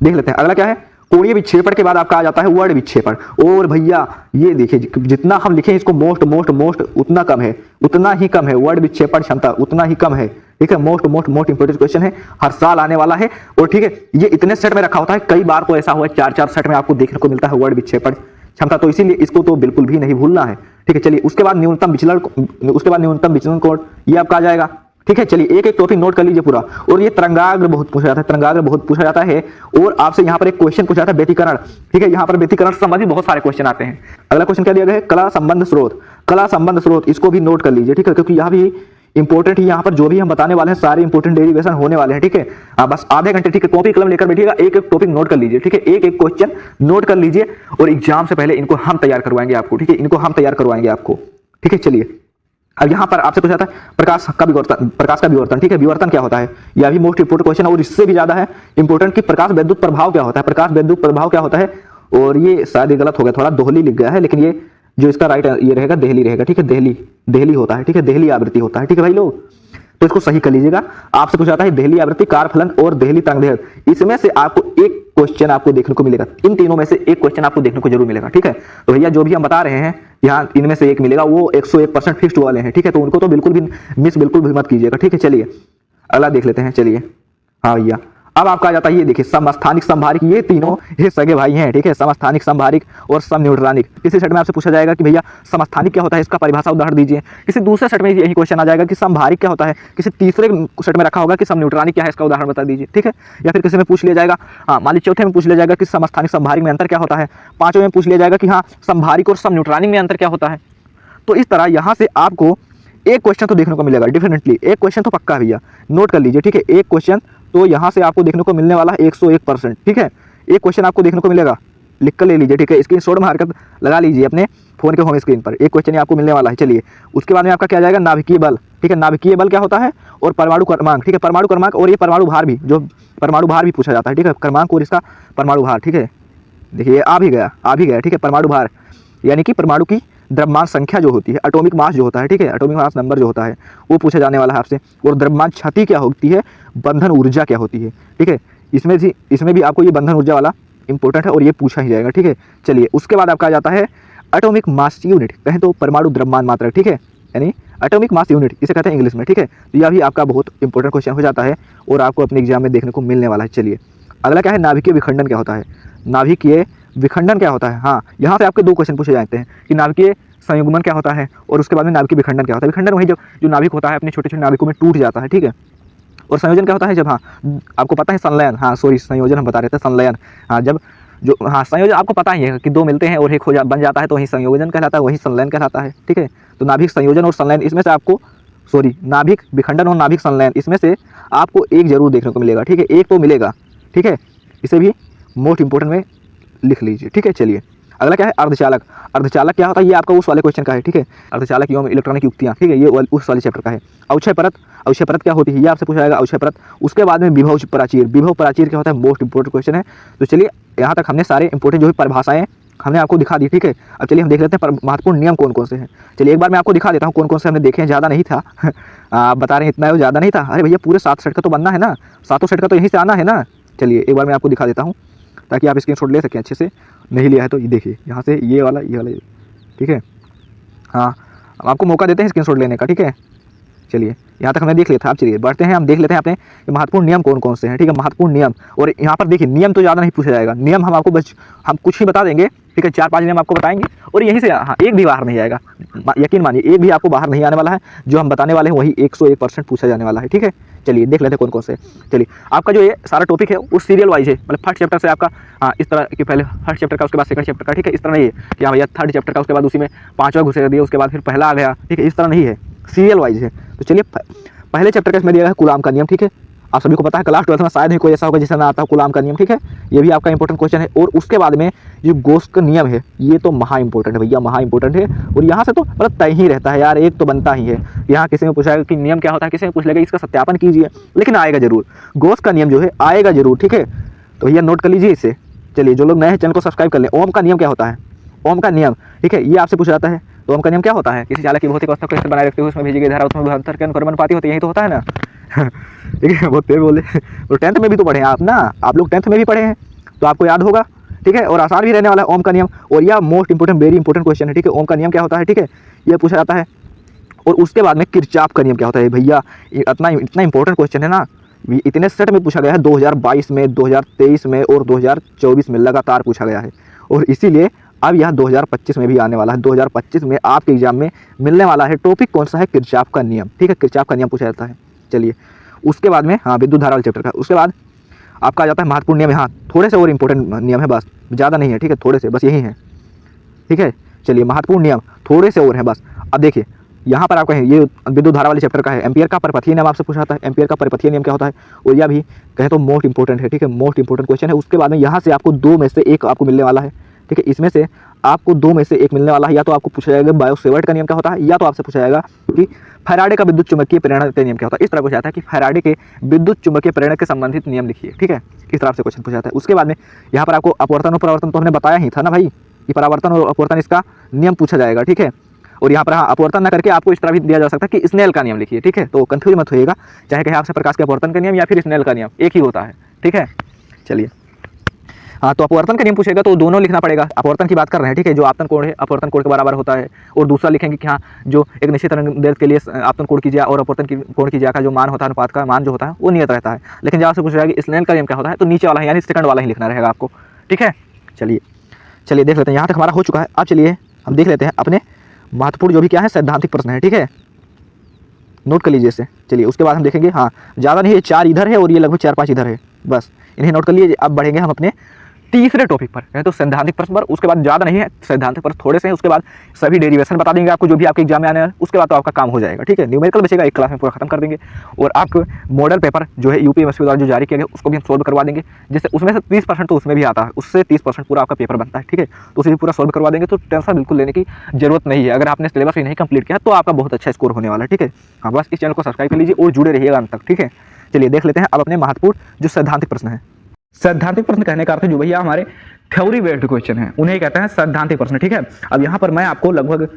देख लेते हैं अगला क्या है, कोणीय विक्षेपण के बाद आपका आ जाता है वर्ण विक्षेपण। और भैया ये देखिए जितना हम लिखें इसको मोस्ट उतना कम है, उतना ही कम है, वर्ण विक्षेपण क्षमता उतना ही कम है, ठीक है। मोस्ट इंपोर्टेंट क्वेश्चन है, हर साल आने वाला है और ठीक है ये इतने सेट में रखा होता है, कई बार तो ऐसा हुआ है 4-4 सेट में आपको देखने को मिलता है वर्ण विक्षेपण क्षमता, तो इसीलिए इसको तो बिल्कुल भी नहीं भूलना है, ठीक है। चलिए उसके बाद न्यूनतम विचलन कोण ये आपका आ जाएगा, ठीक है। चलिए एक एक टॉपिक नोट कर लीजिए पूरा। और ये तरंगाग्र बहुत पूछा जाता है, तरंगाग्र बहुत पूछा जाता है। और आपसे यहाँ पर एक क्वेश्चन पूछा जाता है व्यतिकरण, ठीक है। यहाँ पर व्यतिकरण से संबंधित बहुत सारे क्वेश्चन आते हैं। अगला क्वेश्चन क्या दिया गया है, कला संबंध स्रोत, कला संबंध स्रोत इसको भी नोट कर लीजिए, ठीक है, क्योंकि यहाँ भी इंपॉर्टेंट ही यहाँ पर जो भी हम बताने वाले हैं सारे इंपॉर्टेंट डेरिवेशन होने वाले हैं, ठीक है। बस आधे घंटे, ठीक है, कॉपी कलम लेकर बैठिएगा, एक एक टॉपिक नोट कर लीजिए, ठीक है, एक एक क्वेश्चन नोट कर लीजिए और एग्जाम से पहले इनको हम तैयार करवाएंगे आपको, ठीक है, इनको हम तैयार करवाएंगे आपको, ठीक है। चलिए अब यहाँ पर आपसे पूछा जाता है प्रकाश का विवर्तन, ठीक है। विवर्तन क्या होता है, यह भी मोस्ट इंपोर्टेंट क्वेश्चन और इससे भी ज्यादा है इंपोर्टेंट कि प्रकाश वैद्युत प्रभाव क्या होता है, प्रकाश वैद्युत प्रभाव क्या होता है। और ये शायद गलत हो गया, थोड़ा दोहली लिख गया है, लेकिन ये जो इसका राइट ये रहेगा देहली रहेगा, ठीक है, देहली, देहली होता है, ठीक है, देहली आवृत्ति होता है, ठीक है भाई लोग। तो इसको सही कर लीजिएगा। आपसे पूछा जाता है देहली आवृत्ति, कार फलन और देहली तरंग, इसमें से आपको एक क्वेश्चन आपको देखने को मिलेगा, इन तीनों में से एक क्वेश्चन आपको देखने को जरूर मिलेगा, ठीक है। तो भैया जो भी हम बता रहे हैं यहाँ इनमें से एक मिलेगा, वो 101% फिक्स्ड वाले हैं, ठीक है, तो उनको तो बिल्कुल भी मिस बिल्कुल भी मत कीजिएगा, ठीक है। चलिए अगला देख लेते हैं, चलिए। हाँ भैया, अब आपका आ जाता है ये देखिए समस्थानिक समभारिक, ये तीनों ये सगे भाई हैं, ठीक है, समस्थानिक समभारिक और समन्यूट्रॉनिक। किसी सेट में आपसे पूछा जाएगा कि भैया समस्थानिक क्या होता है, इसका परिभाषा उदाहरण दीजिए। किसी दूसरे सेट में यही क्वेश्चन आ जाएगा कि समभारिक क्या होता है, किसी तीसरे सेट में रखा होगा कि समन्यूट्रॉनिक क्या है, इसका उदाहरण बता दीजिए, ठीक है। या फिर किसी में पूछ लिया जाएगा, हाँ मान लीजिए चौथे में पूछ लिया जाएगा कि समस्थानिक समभारिक में अंतर क्या होता है, पांचवें में पूछ लिया जाएगा कि हाँ समभारिक और समन्यूट्रॉनिक में अंतर क्या होता है। तो इस तरह यहाँ से आपको एक क्वेश्चन तो देखने को मिलेगा डेफिनेटली, एक क्वेश्चन तो पक्का है भैया, नोट कर लीजिए, ठीक है। एक क्वेश्चन तो यहाँ से आपको देखने को मिलने वाला है 101%, ठीक है। एक क्वेश्चन आपको देखने को मिलेगा, लिख कर ले लीजिए, ठीक है, स्क्रीनशॉट में हरकत लगा लीजिए अपने फोन के होम स्क्रीन पर, एक क्वेश्चन आपको मिलने वाला है। चलिए उसके बाद में आपका क्या जाएगा, नाभिकीय बल, ठीक है, नाभिकीय बल क्या होता है और परमाणु क्रमांक, ठीक है, परमाणु क्रमांक और ये परमाणु भार भी, जो परमाणु भार भी पूछा जाता है, ठीक है, क्रमांक और इसका परमाणु भार, ठीक है। देखिए आ भी गया, ठीक है, परमाणु भार यानी कि परमाणु की द्रव्यमान संख्या जो होती है, एटॉमिक मास जो होता है, ठीक है, एटॉमिक मास नंबर जो होता है वो पूछा जाने वाला है आपसे। और द्रव्यमान क्षति क्या होती है, बंधन ऊर्जा क्या होती है, ठीक है, इसमें भी आपको ये बंधन ऊर्जा वाला इंपॉर्टेंट है और ये पूछा ही जाएगा, ठीक है। चलिए उसके बाद आपका आ जाता है एटॉमिक मास यूनिट, कहें तो परमाणु द्रव्यमान मात्रक, ठीक है, यानी एटॉमिक मास यूनिट इसे कहते हैं इंग्लिश में, ठीक है। तो यह भी आपका बहुत इंपॉर्टेंट क्वेश्चन हो जाता है और आपको अपने एग्जाम में देखने को मिलने वाला है। चलिए अगला क्या है, नाभिकीय विखंडन क्या होता है, नाभिकीय विखंडन क्या होता है। हाँ यहाँ से आपके दो क्वेश्चन पूछे जाते हैं कि नाभिकीय संयुग्मन क्या होता है और उसके बाद में नाभिकीय विखंडन क्या होता है। विखंडन वही जो नाभिक होता है अपने छोटे छोटे नाभिकों में टूट जाता है, ठीक है। और संयोजन क्या होता है, जब हाँ आपको पता है संलयन, हाँ सॉरी संयोजन हम बता रहे थे, संलयन, हाँ जब जो हाँ संयोजन आपको पता ही है कि दो मिलते हैं और एक बन जाता है तो वही संयोजन कहलाता है, वही संलयन कहलाता है, ठीक है। तो नाभिक संयोजन और संलयन इसमें से आपको नाभिक विखंडन और नाभिक संलयन इसमें से आपको एक जरूर देखने को मिलेगा, ठीक है, एक तो मिलेगा, ठीक है। इसे भी मोस्ट इंपोर्टेंट में लिख लीजिए, ठीक है। चलिए अगला क्या है, अर्धचालक। अर्धचालक क्या होता है, ये आपका उस वाले क्वेश्चन का है, ठीक है, अर्धचालक एवं इलेक्ट्रॉनिक युक्तियाँ, ठीक है, ये उस वाले चैप्टर का है। अवक्षय परत, अवक्षय परत क्या होती है ये आपसे पूछा जाएगा, अवक्षय परत। उसके बाद में विभव प्राचीर, विभव प्राचीर क्या होता है, मोस्ट इंपोर्टेंट क्वेश्चन है। तो चलिए यहाँ तक हमने सारे इंपोर्टेंट जो भी परिभाषाएं हमने आपको दिखा दी, ठीक है। अब चलिए हम देख लेते हैं महत्वपूर्ण नियम कौन कौन से हैं। चलिए एक बार मैं आपको दिखा देता हूँ कौन कौन से हमने देखे हैं, ज़्यादा नहीं था आप बता रहे हैं इतना है, ज़्यादा नहीं था। अरे भैया पूरे 7 सेट का तो बनना है ना, 7 सेट का तो यहीं से आना है ना। चलिए एक बार मैं आपको दिखा देता हूँ ताकि आप स्क्रीनशॉट ले सकें अच्छे से, नहीं लिया है तो ये देखिए यहाँ से ये वाला, ठीक है। हाँ हम आपको मौका देते हैं स्क्रीनशॉट लेने का, ठीक है। चलिए यहाँ तक हमने देख लिया था, आप चलिए बढ़ते हैं, हम देख लेते हैं अपने महत्वपूर्ण नियम कौन कौन से हैं, ठीक है, महत्वपूर्ण नियम। और यहाँ पर देखिए नियम तो ज़्यादा नहीं पूछा जाएगा, नियम हम आपको बस हम कुछ ही बता देंगे, ठीक है, 4-5 नियम आपको बताएंगे और यहीं से हाँ एक भी बाहर नहीं आएगा, यकीन मानिए एक भी आपको बाहर नहीं आने वाला है। जो हम बताने वाले हैं वही 101% पूछा जाने वाला है, ठीक है। चलिए देख लेते हैं कौन कौन से। चलिए आपका जो ये सारा टॉपिक है वो सीरियल वाइज है, मतलब फर्स्ट चैप्टर से आपका हाँ इस तरह कि पहले फर्स्ट चैप्टर का उसके बाद सेकंड चैप्टर का, ठीक है, इस तरह नहीं है कि हाँ भैया थर्ड चैप्टर का उसके बाद उसी में 5वां घुसेड़ दिया उसके बाद फिर पहला आ गया, ठीक है, इस तरह नहीं है, सीरियल वाइज है। तो चलिए पहले चैप्टर का इसमें दिया है कूलाम का नियम, ठीक है, आप सभी को पता है क्लास 12 में शायद ही कोई ऐसा होगा जिससे ना आता हो कूलाम का नियम, ठीक है, ये भी आपका इंपॉर्टेंट क्वेश्चन है। और उसके बाद में जो गोस का नियम है ये तो महा इंपॉर्टेंट है भैया, महा इंपॉर्टेंट है। और यहाँ से तो मतलब तय ही रहता है यार, एक तो बनता ही है। यहाँ किसी में पूछाएगा कि नियम क्या होता है, किसी में पूछ लेगा इसका सत्यापन कीजिए, लेकिन आएगा जरूर, गोस का नियम जो है आएगा जरूर, ठीक है। तो भैया नोट कर लीजिए इसे। चलिए जो लोग नए हैं चैनल को सब्सक्राइब कर लें। ओम का नियम क्या होता है, ओम का नियम, ठीक है, ये आपसे पूछा जाता है। तो ओम का नियम क्या होता है, किसी चालक की भौतिक अवस्था को स्थिर बनाए रखते हुए उसमें भेजी गई धारा उसमें विभवांतर के अनुक्रमणुपाती होती है, यही तो होता है ना ठीक है, बहुत तेज बोले। तो 10th में भी तो पढ़े हैं आप ना, आप लोग 10th में भी पढ़े हैं तो आपको याद होगा, ठीक है, और आसान भी रहने वाला है ओम का नियम। और यह most important very important question है, ठीक है, ओम का नियम क्या होता है, ठीक है, यह पूछा जाता है। और उसके बाद में किरचॉफ का नियम क्या होता है भैया, इतना इंपॉर्टेंट क्वेश्चन है ना, इतने सेट में पूछा गया है, 2022 में, 2023 में और 2024 में लगातार पूछा गया है। और इसीलिए अब यह 2025 में भी आने वाला है, 2025 में आपके एग्जाम में मिलने वाला है। टॉपिक कौन सा है, किरचॉफ का नियम, ठीक है, किरचॉफ का नियम पूछा जाता है। चलिए उसके बाद में हाँ विद्युत धारा वाले चैप्टर का, उसके बाद आपका आ जाता है महत्वपूर्ण नियम। हाँ थोड़े से और इंपॉर्टेंट नियम है, बस ज़्यादा नहीं है, ठीक है, थोड़े से बस यही है, ठीक है। चलिए महत्वपूर्ण नियम थोड़े से और हैं बस। अब देखिए यहाँ पर आपका है ये विद्युत धारा वाले चैप्टर का है, एम्पियर का परिपथीय नियम आपसे पूछा जाता है, एम्पियर का परिपथीय नियम क्या होता है, और यह भी कहें तो मोस्ट इंपॉर्टेंट है, ठीक है, मोस्ट इंपॉर्टेंट क्वेश्चन है। उसके बाद में यहाँ से आपको 2 में से 1 आपको मिलने वाला है, ठीक है, इसमें से आपको 2 में से 1 मिलने वाला है। या तो आपको पूछा जाएगा बायो-सेवर्ट का नियम क्या होता है, या तो आपसे पूछा जाएगा कि फैराडे का विद्युत चुंबकीय प्रेरण का नियम क्या होता है। इस तरह पूछा जाता है कि फैराडे के विद्युत चुंबकीय प्रेरण के संबंधित नियम लिखिए, ठीक है, इस तरह से क्वेश्चन पूछा जाता है। उसके बाद में यहाँ पर आपको अपवर्तन और परावर्तन तो हमने बताया ही था ना भाई, ये परावर्तन और अपवर्तन इसका नियम पूछा जाएगा, ठीक है। और यहाँ पर हाँ अपवर्तन न करके आपको इस तरह भी दिया जा सकता है कि स्नेल का नियम लिखिए, ठीक है। तो कंफ्यूज मत होइएगा, चाहे कहे आपसे प्रकाश के अपवर्तन का नियम या फिर स्नेल का नियम, एक ही होता है, ठीक है। चलिए हाँ, तो अपवर्तन का नियम पूछेगा तो दोनों लिखना पड़ेगा। अपवर्तन की बात कर रहे हैं, ठीक है। जो आपतन कोण है अपवर्तन कोण के बराबर होता है। और दूसरा लिखेंगे कि हाँ जो एक निश्चित तरंगदैर्घ्य के लिए आपतन कोण की ज्या और अपवर्तन की कोण की ज्या का जो मान होता है, अनुपात का मान जो होता है वो नियत रहता है। लेकिन जहाँ से पूछ रहा है कि स्नेल का नियम क्या होता है, तो नीचे वाला है यानी सेकंड वाला ही लिखना रहेगा आपको, ठीक है। चलिए देख लेते हैं, यहाँ तक हमारा हो चुका है। अब चलिए हम देख लेते हैं अपने महत्वपूर्ण जो भी क्या है सैद्धांतिक प्रश्न है, ठीक है। नोट कर लीजिए इसे। चलिए उसके बाद हम देखेंगे, हाँ ज़्यादा नहीं, ये 4 इधर है और ये लगभग 4-5 इधर है, बस इन्हें नोट कर लीजिए। अब बढ़ेंगे हम अपने तीसरे टॉपिक पर, है तो सैद्धांतिक प्रश्न पर। उसके बाद ज़्यादा नहीं है, सैद्धांतिक प्रश्न थोड़े से हैं। उसके बाद सभी डेरिवेशन बता देंगे आपको जो भी आपके एग्जाम में आने हैं। उसके बाद तो आपका काम हो जाएगा, ठीक है। न्यूमेरिकल बचेगा, एक क्लास में पूरा खत्म कर देंगे। और आपको मॉडल पेपर जो है यूपीएससी द्वारा जो जारी किया गया उसको भी हम सोल्व करवा देंगे, जिससे उसमें से 30% तो उसमें भी आता है, उससे 30% पूरा आपका पेपर बनता है, ठीक है। तो उसे भी पूरा सोल्व करवा देंगे, तो टेंशन बिल्कुल लेने की जरूरत नहीं है। अगर आपने सिलेबस ही नहीं कंप्लीट किया तो आपका बहुत अच्छा स्कोर होने वाला है, ठीक है। हाँ बस इस चैनल को सब्सक्राइब कर लीजिए और जुड़े रहिएगा अंत तक, ठीक है। चलिए देख लेते हैं अब अपने महत्वपूर्ण जो सैद्धांतिक प्रश्न है। सैद्धांतिक प्रश्न कहने का अर्थ जो भैया हमारे थ्योरी बेस्ड क्वेश्चन है उन्हें कहते हैं सैद्धांतिक प्रश्न, ठीक है। अब यहाँ पर मैं आपको लगभग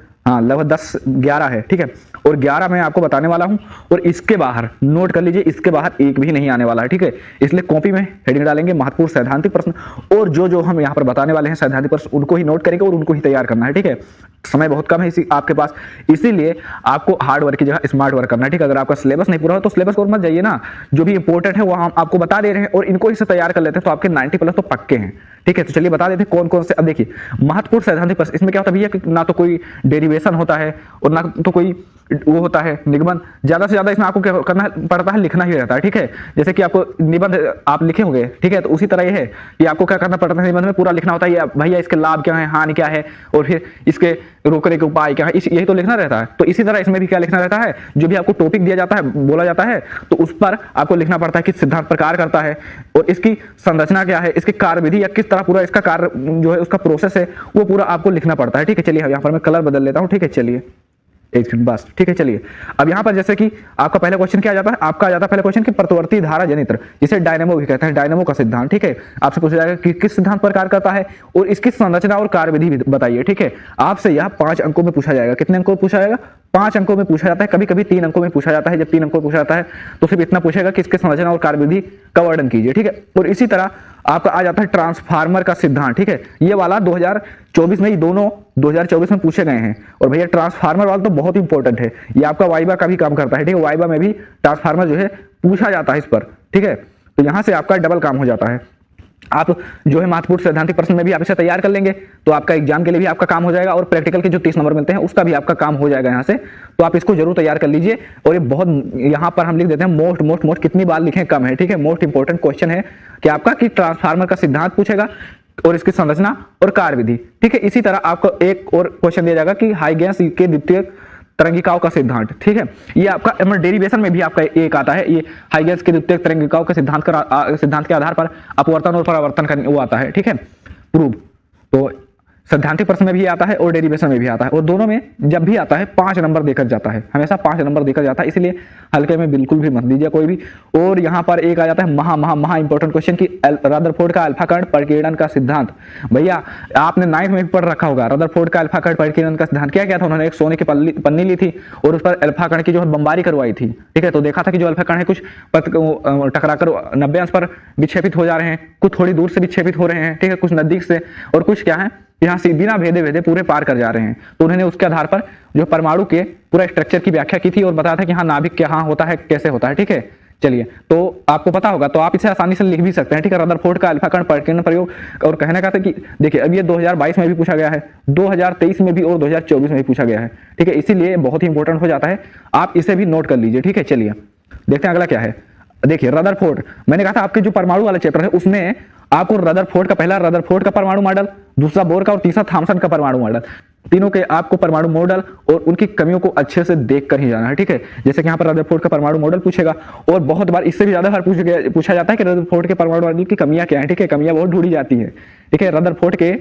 10-11 है, ठीक है। और 11 मैं आपको बताने वाला हूँ। और इसके बाहर नोट कर लीजिए, इसके बाहर एक भी नहीं आने वाला है, ठीक है। इसलिए कॉपी में हेडिंग डालेंगे महत्वपूर्ण सैद्धांतिक प्रश्न, और जो हम यहाँ पर बताने वाले हैं सैद्धांतिक प्रश्न उनको ही नोट करेंगे और उनको ही तैयार करना है, ठीक है। समय बहुत कम है इसी आपके पास, इसीलिए आपको हार्ड वर्क की जगह स्मार्ट वर्क करना है, ठीक है। अगर आपका सिलेबस नहीं पूरा हो तो सिलेबस को मत जाइए ना, जो भी इंपॉर्टेंट है वो हम आपको बता दे रहे हैं और इनको इससे तैयार कर लेते हैं तो आपके 90+ तो पक्के हैं, ठीक है। तो चलिए बता देते हैं कौन कौन से। अब देखिए महत्वपूर्ण सैद्धांतिक प्रश्न, इसमें क्या होता है भैया कि ना तो कोई डेरिवेशन होता है और ना तो कोई वो होता है निबंध। ज्यादा से ज्यादा इसमें आपको क्या करना पड़ता है, लिखना ही रहता है, ठीक है। जैसे कि आपको निबंध आप लिखे होंगे, ठीक है, तो उसी तरह ये है कि आपको क्या करना पड़ता है, निबंध में पूरा लिखना होता है भैया इसके लाभ क्या है, हानि क्या है, और फिर इसके रोकने के उपाय क्या है, यही तो लिखना रहता है। तो इसी तरह इसमें भी क्या लिखना रहता है, जो भी आपको टॉपिक दिया जाता है बोला जाता है तो उस पर आपको लिखना पड़ता है कि सिद्धांत प्रकार करता है और इसकी संरचना क्या है, इसकी कार्यविधि या किस तरह पूरा इसका कार्य जो है उसका प्रोसेस है वो पूरा आपको लिखना पड़ता है, ठीक है। चलिए यहाँ पर मैं कलर बदल लेता हूँ, ठीक है। चलिए एक सेकंड बस, ठीक है। चलिए अब यहाँ पर जैसे कि आपका पहला क्वेश्चन क्या आ जाता है, आपका आ जाता है पहला क्वेश्चन कि प्रतिवर्ती धारा जनित्र, जिसे डायनेमो भी कहते हैं, डायनेमो का सिद्धांत, ठीक है। आपसे पूछा जाएगा कि किस सिद्धांत पर कार्य करता है और इसकी संरचना और कार्यविधि बताइए, ठीक है। आपसे यह 5 अंकों में पूछा जाएगा। कितने अंकों में पूछा जाएगा? 5 अंकों में पूछा जाता है, कभी कभी 3 अंकों में पूछा जाता है। जब 3 अंकों में पूछा जाता है तो सिर्फ इतना पूछेगा कि इसके संरचना और कार्यविधि का वर्णन कीजिए, ठीक है। और इसी तरह आपका आ जाता है ट्रांसफार्मर का सिद्धांत, ठीक है। ये वाला 2024 में, ही दोनों 2024 में पूछे गए हैं। और भैया ट्रांसफार्मर वाला तो बहुत इंपॉर्टेंट है, ये आपका वाइबा का भी काम करता है, ठीक है। वाइबा में भी ट्रांसफार्मर जो है पूछा जाता है इस पर, ठीक है। तो यहां से आपका डबल काम हो जाता है। आप जो है महत्वपूर्ण सैद्धांतिक प्रश्न में भी आप इसे तैयार कर लेंगे तो आपका एग्जाम के लिए भी आपका काम हो जाएगा और प्रैक्टिकल के जो 30 नंबर मिलते हैं उसका भी आपका काम हो जाएगा यहाँ से। तो आप इसको जरूर तैयार कर लीजिए। और ये बहुत, यहाँ पर हम लिख देते हैं मोस्ट, कितनी बार लिखें कम है, ठीक है। मोस्ट इंपॉर्टेंट क्वेश्चन है कि आपका कि ट्रांसफार्मर का सिद्धांत पूछेगा और इसकी संरचना और कार्यविधि, ठीक है। इसी तरह आपको एक और क्वेश्चन दिया जाएगा कि हाइगेंस के द्वितीय तरंगिकाओं का सिद्धांत, ठीक है। ये आपका डेरिवेशन में भी आपका एक आता है, ये हाइगेंस के द्वितीय तरंगिकाओं के सिद्धांत के आधार पर अपवर्तन और परावर्तन का वो आता है, ठीक है, प्रूव। तो सैद्धांतिक प्रश्न में भी आता है और डेरिवेशन में भी आता है, और दोनों में जब भी आता है 5 नंबर देकर जाता है, हमेशा 5 नंबर देकर जाता है, इसलिए हल्के में बिल्कुल भी मत दीजिए कोई भी। और यहाँ पर एक आ जाता है महा इंपॉर्टेंट क्वेश्चन की रदरफोर्ड का अल्फाकर्ण परिकीर्णन का सिद्धांत। भैया आपने 9th में भी पढ़ रखा होगा रदरफोर्ड का अल्फाकर्ण परिकीर्णन का सिद्धांत। क्या था, उन्होंने एक सोने की पन्नी ली थी और उस पर अल्फाकर्ण की जो है बमबारी करवाई थी, ठीक है। तो देखा था कि जो अल्फाकर्ण है कुछ टकराकर 90 अंश पर विक्षेपित हो जा रहे हैं, कुछ थोड़ी दूर से विक्षेपित हो रहे हैं, ठीक है, कुछ नजदीक से, और कुछ क्या है यहाँ से बिना भेदे पूरे पार कर जा रहे हैं। तो उन्होंने उसके आधार पर जो परमाणु के पूरा स्ट्रक्चर की व्याख्या की थी और बताया था कि हाँ नाभिक क्या होता है, कैसे होता है, ठीक है। चलिए तो आपको पता होगा तो आप इसे आसानी से लिख भी सकते हैं, ठीक है। रदरफोर्ड का अल्फाकर्ण परिकीर्णन प्रयोग। और कहने का था कि देखिए अब ये 2022 में भी पूछा गया है, 2023 में भी और 2024 में भी पूछा गया है, ठीक है। इसीलिए बहुत ही इंपॉर्टेंट हो जाता है, आप इसे भी नोट कर लीजिए, ठीक है। चलिए देखते हैं अगला क्या है। देखिए रदरफोर्ड, मैंने कहा था आपके जो परमाणु वाला चैप्टर है उसमें आपको रदरफोर्ड का, पहला रदरफोर्ड का परमाणु मॉडल, दूसरा बोर का और तीसरा थॉमसन का परमाणु मॉडल, तीनों के आपको परमाणु मॉडल और उनकी कमियों को अच्छे से देख कर ही जाना है, ठीक है। जैसे कि यहाँ पर रदरफोर्ड का परमाणु मॉडल पूछेगा और बहुत बार इससे भी ज्यादा बार पूछा जाता है कि रदरफोर्ड के परमाणु मॉडल की कमियां क्या है, ठीक है। कमियां बहुत ढूंढी जाती है, ठीक है। रदरफोर्ड के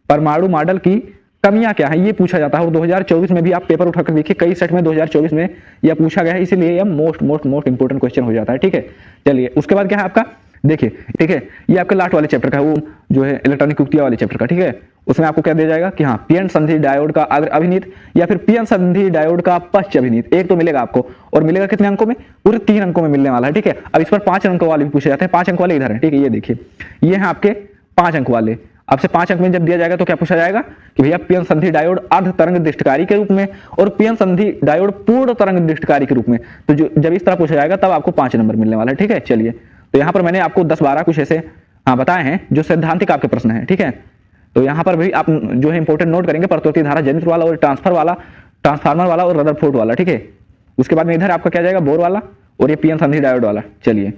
परमाणु मॉडल की कमियां क्या है ये पूछा जाता है। और 2024 में भी आप पेपर उठाकर देखिए, कई सेट में 2024 में यह पूछा गया है, इसलिए यह मोस्ट इंपोर्टेंट क्वेश्चन हो जाता है, ठीक है। चलिए उसके बाद क्या है आपका देखिए ठीक है, ये आपके लास्ट वाले चैप्टर का है, वो जो है इलेक्ट्रॉनिक युक्तियां वाले चैप्टर का, ठीक है। उसमें आपको क्या दिया जाएगा कि हाँ पीएन संधि डायोड का अभिनीत या फिर पीएन संधि डायोड का पश्च अभिनीत, एक तो मिलेगा आपको, और मिलेगा कितने अंकों में, पूरे 3 अंकों में मिलने वाला है, ठीक है। अब इस पर 5 अंकों वाले भी पूछे जाते हैं, 5 अंक वाले इधर है, ठीक है। ये देखिए ये है आपके 5 अंक वाले, आपसे 5 अंक में जब दिया जाएगा तो क्या पूछा जाएगा कि भैया पीएन संधि डायोड अर्ध तरंग दृष्टिकारी के रूप में और पीएन संधि डायोड पूर्ण तरंग दृष्टिकारी के रूप में, तो जब इस तरह पूछा जाएगा तब आपको 5 नंबर मिलने वाला है, ठीक है। चलिए तो यहाँ पर मैंने आपको 10-12 कुछ ऐसे बताए हैं जो सैद्धांतिक आपके प्रश्न है, ठीक है। तो यहाँ पर भी आप जो है इंपोर्टेंट नोट करेंगे, प्रतिरोधी धारा जनित्र वाला और ट्रांसफर वाला, ट्रांसफार्मर वाला और रदरफोर्ड वाला, ठीक है। उसके बाद में इधर आपका क्या जाएगा, बोर वाला और ये पीएन संधि डायोड वाला। चलिए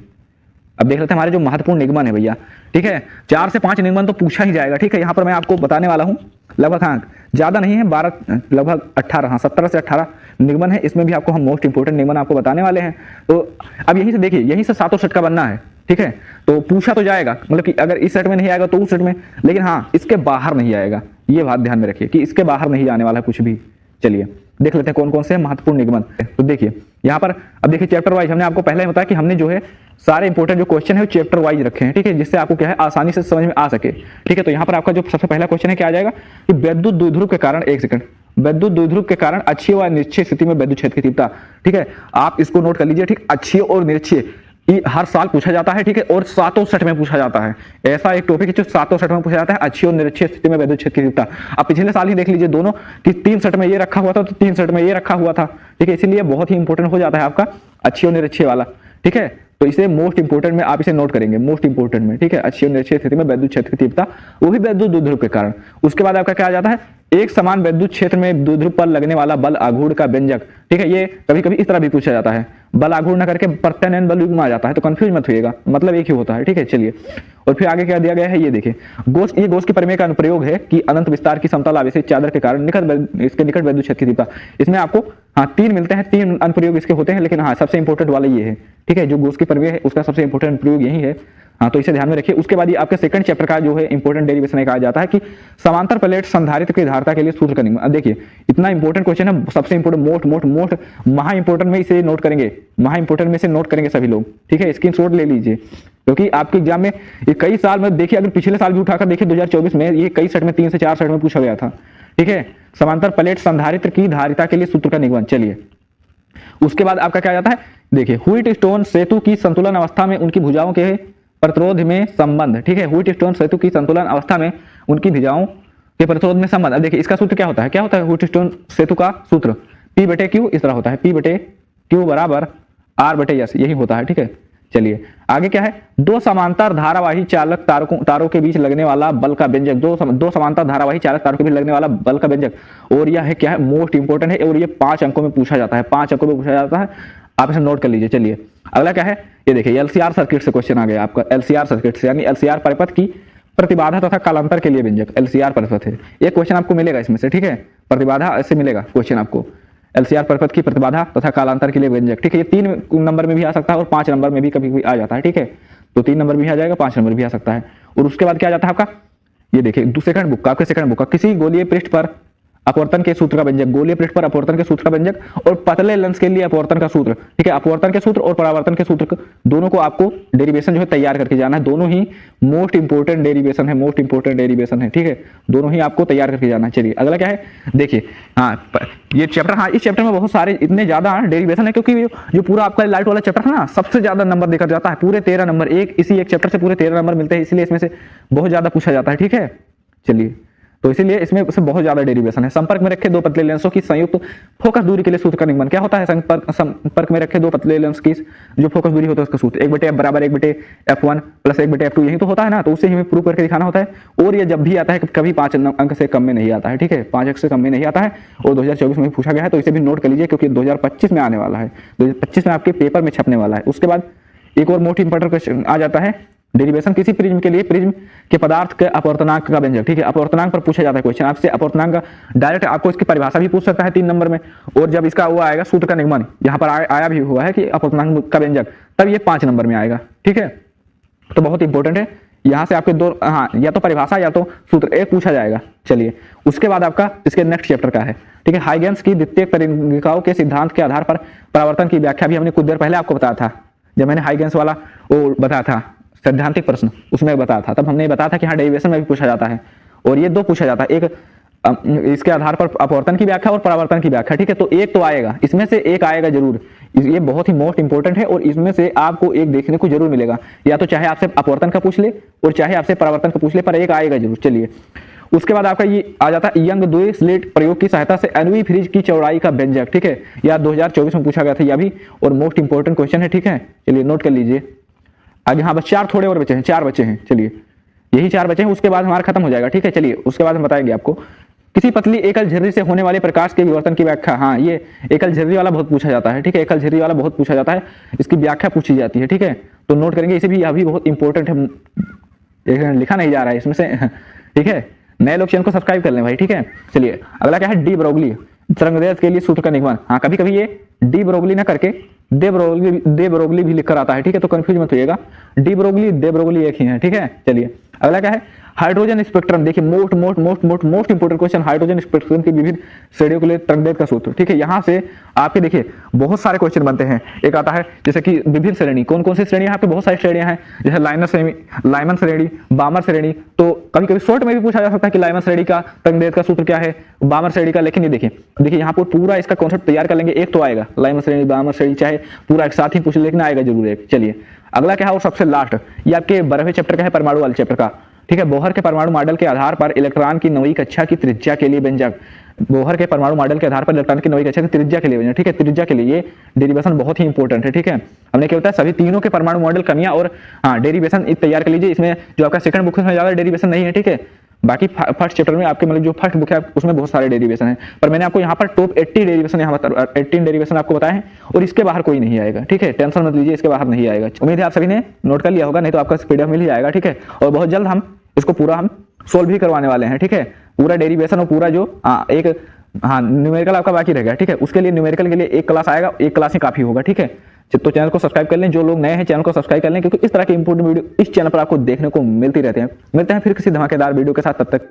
अब देख लेते हैं हमारे जो महत्वपूर्ण निगमन है भैया, ठीक है। 4 से 5 निगमन तो पूछा ही जाएगा, ठीक है। यहाँ पर मैं आपको बताने वाला हूँ लगभग, हाँ ज्यादा नहीं है, 12 लगभग 18, हाँ 17 से 18 निगमन है। इसमें भी आपको हम मोस्ट इंपोर्टेंट निगमन आपको बताने वाले हैं। तो अब यहीं से देखिए, यहीं से 7 सेट का बनना है, ठीक है। तो पूछा तो जाएगा, मतलब कि अगर इस सेट में नहीं आएगा तो उस सेट में, लेकिन हाँ इसके बाहर नहीं आएगा, ये बात ध्यान में रखिए कि इसके बाहर नहीं आने वाला कुछ भी। चलिए देख लेते हैं कौन कौन से महत्वपूर्ण निगमन। तो देखिए यहाँ पर अब देखिए चैप्टर वाइज, हमने आपको पहले ही बताया कि हमने जो है सारे इंपोर्टेंट जो क्वेश्चन है वो चैप्टर वाइज रखे हैं, ठीक है, जिससे आपको क्या है आसानी से समझ में आ सके, ठीक है। तो यहाँ पर आपका जो सबसे पहला क्वेश्चन है क्या आ जाएगा कि विद्युत द्विध्रुव के कारण, एक सेकंड, विद्युत द्विध्रुव के कारण अक्षीय व निरक्षीय स्थिति में विद्युत क्षेत्र की तीव्रता, ठीक है। आप इसको नोट कर लीजिए, ठीक, अक्षीय और निरक्षीय हर साल पूछा जाता है, ठीक है, और 7 सेट में पूछा जाता है। ऐसा एक टॉपिक जो 7 सेट में पूछा जाता है, अक्षीय और निरक्षीय स्थिति में विद्युत क्षेत्र की तीव्रता। आप पिछले साल ही देख लीजिए दोनों कि 3 सेट में ये रखा हुआ था तो 3 सेट में ये रखा हुआ था, ठीक है। इसीलिए बहुत ही इंपॉर्टेंट हो जाता है आपका अक्षीय और निरक्षीय वाला, ठीक है। तो इसे मोस्ट इंपोर्टेंट में आप इसे नोट करेंगे, मोस्ट इंपोर्टेंट में, ठीक है। अक्षीय और निरक्षीय स्थिति में विद्युत क्षेत्र की तीव्रता, वो भी विद्युत द्विध्रुव के कारण। उसके बाद आपका क्या आ जाता है, एक समान विद्युत क्षेत्र में द्विध्रुव पर लगने वाला बल आघूर्ण का व्यंजक, ठीक है। ये कभी कभी इस तरह भी पूछा जाता है, बल आघूर्ण न करके प्रत्यानयन बल युग्म आ जाता है, तो कंफ्यूज मत होइएगा, मतलब एक ही होता है, ठीक है। चलिए और फिर आगे क्या दिया गया है, ये देखिए ये गोस की प्रमेय का अनुप्रयोग है कि अनंत विस्तार की समतल आवेशित चादर के कारण इसके निकट विद्युत क्षेत्र की तीव्रता। इसमें आपको हाँ 3 मिलते हैं, 3 अनुप्रयोग इसके होते हैं, लेकिन हाँ सबसे इंपॉर्टेंट वाला ये है, ठीक है। जो गोस की प्रमेय है उसका सबसे इंपॉर्टेंट अनुप्रयोग यही है, हाँ तो इसे ध्यान में रखिए। उसके बाद ये आपके सेकंड चैप्टर का जो है इंपॉर्टेंट डेरिवेशन कहा जाता है कि समांतर प्लेट संधारित्र की धारिता के लिए सूत्र का निगमन। देखिए इतना इंपॉर्टेंट क्वेश्चन है, सबसे इंपॉर्टेंट मोस्ट महा इंपॉर्टेंट में इसे नोट करेंगे, महा इंपॉर्टेंट में से नोट करेंगे सभी लोग, ठीक है। स्क्रीनशॉट ले लीजिए, क्योंकि आपके एग्जाम में ये कई साल में देखिए, अगर पिछले साल भी उठाकर देखिए 2024 में ये कई सेट में 3 से 4 सेट में पूछा गया था, ठीक है। समांतर प्लेट संधारित्र की धारिता के लिए सूत्र का निगमन। चलिए उसके बाद आपका क्या जाता है, देखिए व्हीट स्टोन सेतु की संतुलन अवस्था में उनकी भुजाओं के प्रतिरोध में संबंध, ठीक है। व्हीट स्टोन सेतु की संतुलन अवस्था में उनकी भुजाओं के प्रतिरोध में संबंध। अब देखिए इसका सूत्र क्या होता है, क्या होता है व्हीट स्टोन सेतु का सूत्र, P/Q इस तरह होता है, P/Q बराबर R/S, यही होता है, ठीक है। चलिए आगे क्या है, 2 समांतर धारावाही चालक तारों के बीच लगने वाला बल का व्यंजक, दो समांतर धारावाही चालक तारों के बीच लगने वाला बल का व्यंजक, और यह है क्या है, मोस्ट इंपोर्टेंट है, और ये 5 अंकों में पूछा जाता है, 5 अंकों में पूछा जाता है, आप इसे नोट कर लीजिए। चलिए अगला क्या है, ये देखिए एलसीआर सर्किट से क्वेश्चन आ गया आपका, एलसीआर सर्किट से, यानी एलसीआर परिपथ की प्रतिबाधा तथा कालांतर के लिए व्यंजक, एलसीआर परिपथ है, एक क्वेश्चन आपको मिलेगा इसमें से, ठीक है। प्रतिबाधा ऐसे मिलेगा क्वेश्चन आपको, एलसीआर परिपथ की प्रतिबाधा तथा कालांतर के लिए व्यंजक, ठीक है। ये 3 नंबर में भी आ सकता है और 5 नंबर में भी कभी कभी आ जाता है, ठीक है। तो 3 नंबर भी आ जाएगा, 5 नंबर भी आ सकता है। और उसके बाद क्या आ जाता है आपका, ये देखिए सेकंड बुक का, आपके सेकंड बुक का, किसी गोलीय पृष्ठ पर अपवर्तन के सूत्र का व्यंजक, गोलीय पृष्ठ पर अपवर्तन के सूत्र का व्यंजक और पतले लेंस के लिए अपवर्तन का सूत्र, ठीक है। अपवर्तन के सूत्र और परावर्तन के सूत्र दोनों को आपको डेरिवेशन जो है तैयार करके जाना है, दोनों ही मोस्ट इंपोर्टेंट डेरिवेशन है, मोस्ट इंपोर्टेंट डेरिवेशन है, ठीक है। दोनों ही आपको तैयार करके जाना है। चलिए अगला क्या है, देखिए हाँ ये चैप्टर, हाँ इस चैप्टर में बहुत सारे इतने ज्यादा डेरिवेशन है, क्योंकि जो पूरा आपका लाइट वाला चैप्टर है ना, सबसे ज्यादा नंबर देखा जाता है, पूरे 13 नंबर, इसी एक चैप्टर से पूरे 13 नंबर मिलते हैं, इसलिए इसमें से बहुत ज्यादा पूछा जाता है, ठीक है। चलिए तो इसीलिए इसमें से बहुत ज्यादा डेरिवेशन है। संपर्क में रखे 2 पतले लेंसों की संयुक्त फोकस दूरी के लिए सूत्र का निगमन। क्या होता है, संपर्क में रखे 2 पतले लेंस की जो फोकस दूरी होता है उसका सूत्र 1/f बराबर 1/f1 प्लस 1/f2, यही तो होता है ना, तो उससे हमें प्रूव करके दिखाना होता है। और ये जब भी आता है कभी 5 अंक से कम में नहीं आता है, ठीक है, 5 अंक से कम में नहीं आता है, और 2024 में पूछा गया है, तो इसे भी नोट कर लीजिए, क्योंकि 2025 में आने वाला है, 2025 में आपके पेपर में छपने वाला है। उसके बाद एक और मोस्ट इंपॉर्टेंट क्वेश्चन आ जाता है, डेरिवेशन किसी प्रिज्म के लिए प्रिज्म के पदार्थ के अपवर्तनांक का व्यंजक, ठीक है। अपवर्तनांक पर पूछा जाता है क्वेश्चन आपसे, अपवर्तनांक का डायरेक्ट आपको इसकी परिभाषा भी पूछ सकता है 3 नंबर में, और जब इसका वो आएगा सूत्र का निगमन, यहाँ पर आया भी हुआ है कि अपवर्तनांक का व्यंजक, तब ये 5 नंबर में आएगा, ठीक है। तो बहुत इंपॉर्टेंट है, यहाँ से आपके 2 हाँ या तो परिभाषा या तो सूत्र एक पूछा जाएगा। चलिए उसके बाद आपका इसके नेक्स्ट चैप्टर का है, ठीक है, हाइगेंस की द्वितीयक परिणिकाओं के सिद्धांत के आधार पर परावर्तन की व्याख्या भी हमने कुछ देर पहले आपको बताया था, जब मैंने हाइगेंस वाला वो बताया था सैद्धांतिक प्रश्न उसमें बताया था, तब हमने बताया था कि हाँ डेरिवेशन में भी पूछा जाता है, और ये दो पूछा जाता है, एक इसके आधार पर अपवर्तन की व्याख्या और परावर्तन की व्याख्या, ठीक है। तो एक तो आएगा, इसमें से एक आएगा जरूर, ये बहुत ही मोस्ट इंपॉर्टेंट है, और इसमें से आपको एक देखने को जरूर मिलेगा, या तो चाहे आपसे अपवर्तन का पूछ ले और चाहे आपसे परावर्तन का पूछ ले, पर एक आएगा जरूर। चलिए, उसके बाद आपका ये आ जाता है यंग द्वि स्लिट प्रयोग की सहायता से एनवी फ्रिज की चौड़ाई का व्यंजक, ठीक है। या 2024 में पूछा गया था यह भी, और मोस्ट इंपॉर्टेंट क्वेश्चन है, ठीक है। चलिए नोट कर लीजिए आगे। हाँ बस 4 थोड़े और बचे हैं, 4 बचे हैं। चलिए यही 4 बचे हैं, उसके बाद हमारा खत्म हो जाएगा, ठीक है। चलिए उसके बाद हम बताएंगे आपको किसी पतली एकल झिर्री से होने वाले प्रकाश के विवर्तन की व्याख्या। हाँ ये एकल झिर्री वाला बहुत पूछा जाता है, ठीक है। एकल झिर्री वाला बहुत पूछा जाता है, इसकी व्याख्या पूछी जाती है, ठीक है। तो नोट करेंगे, इसे भी अभी बहुत इंपॉर्टेंट है, लिखा नहीं जा रहा है इसमें से, ठीक है। नए लोग चैनल को सब्सक्राइब कर लें भाई, ठीक है। चलिए अगला क्या है, डी ब्रोगली तरंगदैर्घ्य के लिए सूत्र का निगमन। हाँ कभी कभी ये डी ब्रोगली ना करके दे ब्रोगली भी लिखकर आता है, ठीक है। तो कंफ्यूज मत होइएगा, डी ब्रोगली दे ब्रोगली एक ही है, ठीक है। चलिए अगला क्या है, हाइड्रोजन स्पेक्ट्रम। देखिए most important question, hydrogen spectrum की विभिन्न श्रेणियों के लिए तरंगदैर्घ्य का सूत्र, ठीक है। यहाँ से आपके देखिए बहुत सारे क्वेश्चन बनते हैं। एक आता है जैसे कि विभिन्न श्रेणी, कौन कौन सी श्रेणी, यहाँ पे बहुत सारी श्रेणियां हैं, जैसे लाइमन श्रेणी, बामर श्रेणी। तो कभी कभी शॉर्ट में भी पूछा जा सकता है कि लाइमन श्रेणी का तरंगदैर्घ्य का सूत्र क्या है, बामर श्रेणी का। लेकिन ये देखिए यहाँ पर पूरा इसका कॉन्सेप्ट तैयार कर लेंगे, एक तो आएगा लाइमन श्रेणी, बामर श्रेणी, चाहे पूरा एक साथ ही पूछ, लेकिन आएगा जरूर एक। चलिए अगला क्या है, और सबसे लास्ट, ये आपके 12वें चैप्टर का है, परमाणु वाले चैप्टर का, ठीक है। बोहर के परमाणु मॉडल के आधार पर इलेक्ट्रॉन की नवीं कक्षा की त्रिज्या के लिए व्यंजक। बोहर के परमाणु मॉडल के आधार पर इलेक्ट्रॉन की नवीं कक्षा की त्रिज्या के लिए व्यंजक, ठीक है। त्रिज्या के लिए ये डेरिवेशन बहुत ही इंपॉर्टेंट है, ठीक है। हमने क्या होता है, सभी तीनों के परमाणु मॉडल कमियां और हाँ डेरिवेशन तैयार कर लीजिए। इसमें जो आपका सेकंड बुक में ज्यादा डेरिवेशन नहीं है, ठीक है। बाकी फर्स्ट चैप्टर में आपके मतलब जो फर्स्ट बुक है उसमें बहुत सारे डेरिवेशन है, पर मैंने आपको यहाँ पर टॉप 80 डेरिवेशन, यहाँ 18 डेरिवेशन आपको बताए हैं, और इसके बाहर कोई नहीं आएगा, ठीक है। टेंशन मत लीजिए, इसके बाहर नहीं आएगा। उम्मीद है आप सभी ने नोट कर लिया होगा, नहीं तो आपका पीडीएफ मिल ही जाएगा, ठीक है। और बहुत जल्द हम इसको पूरा हम सोल्व भी करवाने वाले हैं, ठीक है। पूरा डेरिवेशन और पूरा जो एक न्यूमेरिकल आपका बाकी रह गया, ठीक है। उसके लिए न्यूमेरिकल के लिए एक क्लास आएगा, एक क्लास ही काफी होगा, ठीक है। तो चैनल को सब्सक्राइब कर लें, जो लोग नए हैं चैनल को सब्सक्राइब कर लें, क्योंकि इस तरह के इंपोर्टेंट वीडियो इस चैनल पर आपको देखने को मिलती रहते हैं। मिलते हैं फिर किसी धमाकेदार वीडियो के साथ, तब तक